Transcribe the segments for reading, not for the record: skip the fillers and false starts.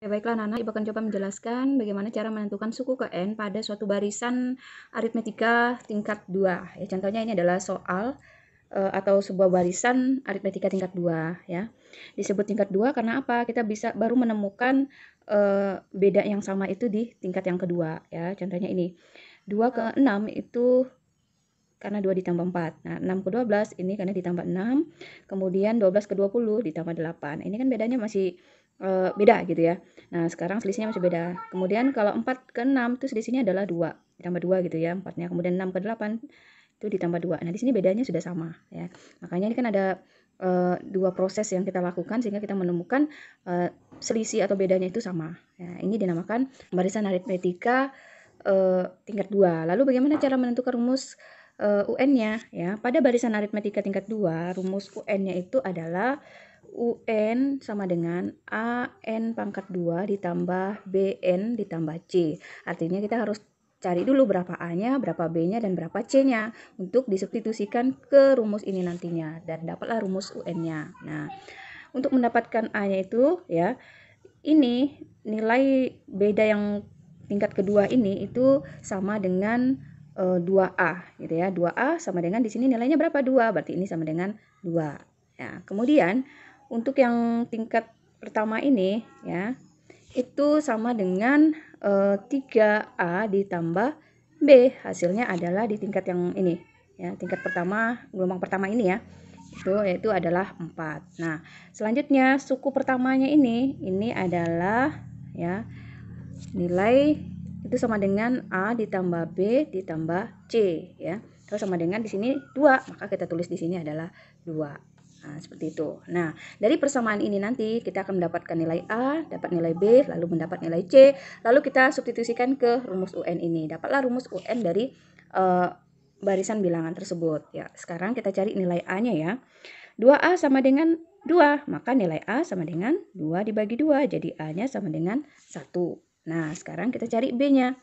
baiklah Nana, Ibu akan coba menjelaskan bagaimana cara menentukan suku ke N pada suatu barisan aritmetika tingkat 2. Ya, contohnya ini adalah soal atau sebuah barisan aritmetika tingkat 2 ya. Disebut tingkat 2 karena apa? Kita bisa baru menemukan beda yang sama itu di tingkat yang kedua ya. Contohnya ini. 2 ke 6 itu karena 2 ditambah 4. Nah, 6 ke 12 ini karena ditambah 6. Kemudian 12 ke 20 ditambah 8. Ini kan bedanya masih beda gitu ya. Nah, sekarang selisihnya masih beda. Kemudian kalau 4 ke 6 itu selisihnya adalah 2. Ditambah 2 gitu ya, 4-nya. Kemudian 6 ke 8 itu ditambah 2. Nah, di sini bedanya sudah sama ya. Makanya ini kan ada dua proses yang kita lakukan sehingga kita menemukan selisih atau bedanya itu sama. Ya, ini dinamakan barisan aritmetika tingkat 2. Lalu bagaimana cara menentukan rumus UN-nya ya? Pada barisan aritmetika tingkat 2, rumus UN-nya itu adalah UN sama dengan AN pangkat 2 ditambah BN ditambah C. Artinya kita harus cari dulu berapa A-nya, berapa B-nya, dan berapa C-nya untuk disubstitusikan ke rumus ini nantinya. Dan dapatlah rumus UN-nya. Nah, untuk mendapatkan A-nya itu ya, ini nilai beda yang tingkat kedua ini itu sama dengan 2A gitu ya. 2A sama dengan di sini nilainya berapa? 2. Berarti ini sama dengan 2. Ya, kemudian untuk yang tingkat pertama ini ya, itu sama dengan 3A ditambah B. Hasilnya adalah di tingkat yang ini ya, tingkat pertama, gelombang pertama ini ya. Itu yaitu adalah 4. Nah, selanjutnya suku pertamanya ini adalah ya, nilai itu sama dengan A ditambah B ditambah C ya. Terus sama dengan di sini 2, maka kita tulis di sini adalah 2. Nah, seperti itu. Nah, dari persamaan ini nanti kita akan mendapatkan nilai A, dapat nilai B, lalu mendapat nilai C, lalu kita substitusikan ke rumus UN ini. Dapatlah rumus UN dari barisan bilangan tersebut. Ya, sekarang kita cari nilai A-nya ya. 2A sama dengan 2, maka nilai A sama dengan 2 dibagi 2, jadi A-nya sama dengan 1. Nah, sekarang kita cari B-nya.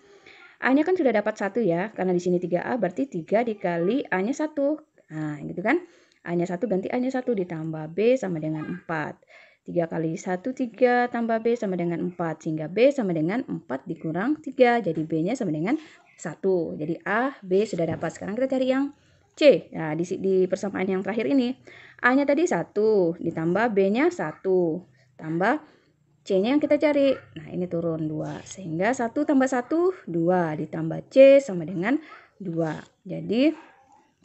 A-nya kan sudah dapat 1 ya, karena di sini 3A berarti 3 dikali A-nya 1. Nah, gitu kan. A-nya 1 ganti A-nya 1 ditambah B sama dengan 4. 3 kali 1, 3 tambah B sama dengan 4. Sehingga B sama dengan 4 dikurang 3. Jadi B-nya sama dengan 1. Jadi A, B sudah dapat. Sekarang kita cari yang C. Nah, di persamaan yang terakhir ini, A-nya tadi 1, ditambah B-nya 1, tambah C-nya yang kita cari. Nah, ini turun 2. Sehingga 1 tambah 1, 2. Ditambah C sama dengan 2. Jadi,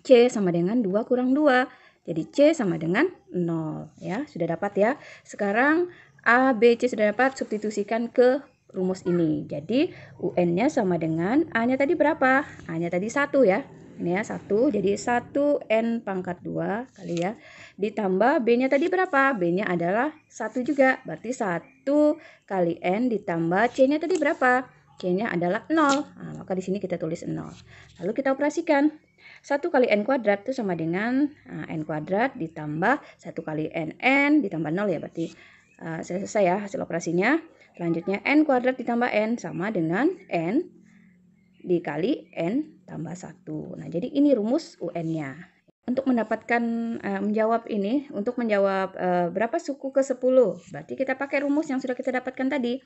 C sama dengan 2 kurang 2. Jadi, C sama dengan 0. Ya, sudah dapat ya. Sekarang, A, B, C sudah dapat, substitusikan ke rumus ini. Jadi, UN-nya sama dengan A-nya tadi berapa? A-nya tadi 1 ya. Ini ya, 1. Jadi, 1N pangkat 2 kali ya. Ditambah B-nya tadi berapa? B-nya adalah 1 juga. Berarti 1 kali N ditambah C-nya tadi berapa? C-nya adalah 0. Nah, maka di sini kita tulis 0. Lalu kita operasikan. 1 kali N kuadrat itu sama dengan N kuadrat ditambah 1 kali N ditambah 0 ya. Berarti selesai ya hasil operasinya. Selanjutnya N kuadrat ditambah N sama dengan N dikali N tambah 1. Nah, jadi ini rumus UN-nya. Untuk mendapatkan menjawab ini, untuk menjawab berapa suku ke 10, berarti kita pakai rumus yang sudah kita dapatkan tadi.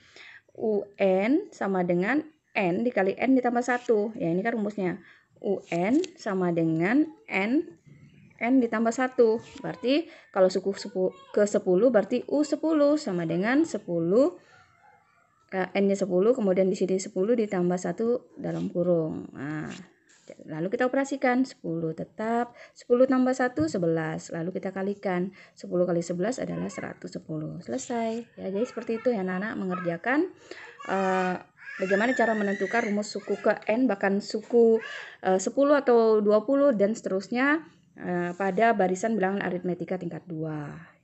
UN sama dengan N dikali N ditambah 1. Ya, ini kan rumusnya. UN sama dengan N ditambah 1. Berarti kalau suku ke 10 berarti U10 sama dengan 10 N-nya 10, kemudian di sini 10 ditambah 1 dalam kurung. Nah, lalu kita operasikan. 10 tetap, 10 tambah 1, 11. Lalu kita kalikan. 10 kali 11 adalah 110. Selesai. Ya, jadi seperti itu ya anak-anak mengerjakan bagaimana cara menentukan rumus suku ke N, bahkan suku 10 atau 20 dan seterusnya pada barisan bilangan aritmetika tingkat 2.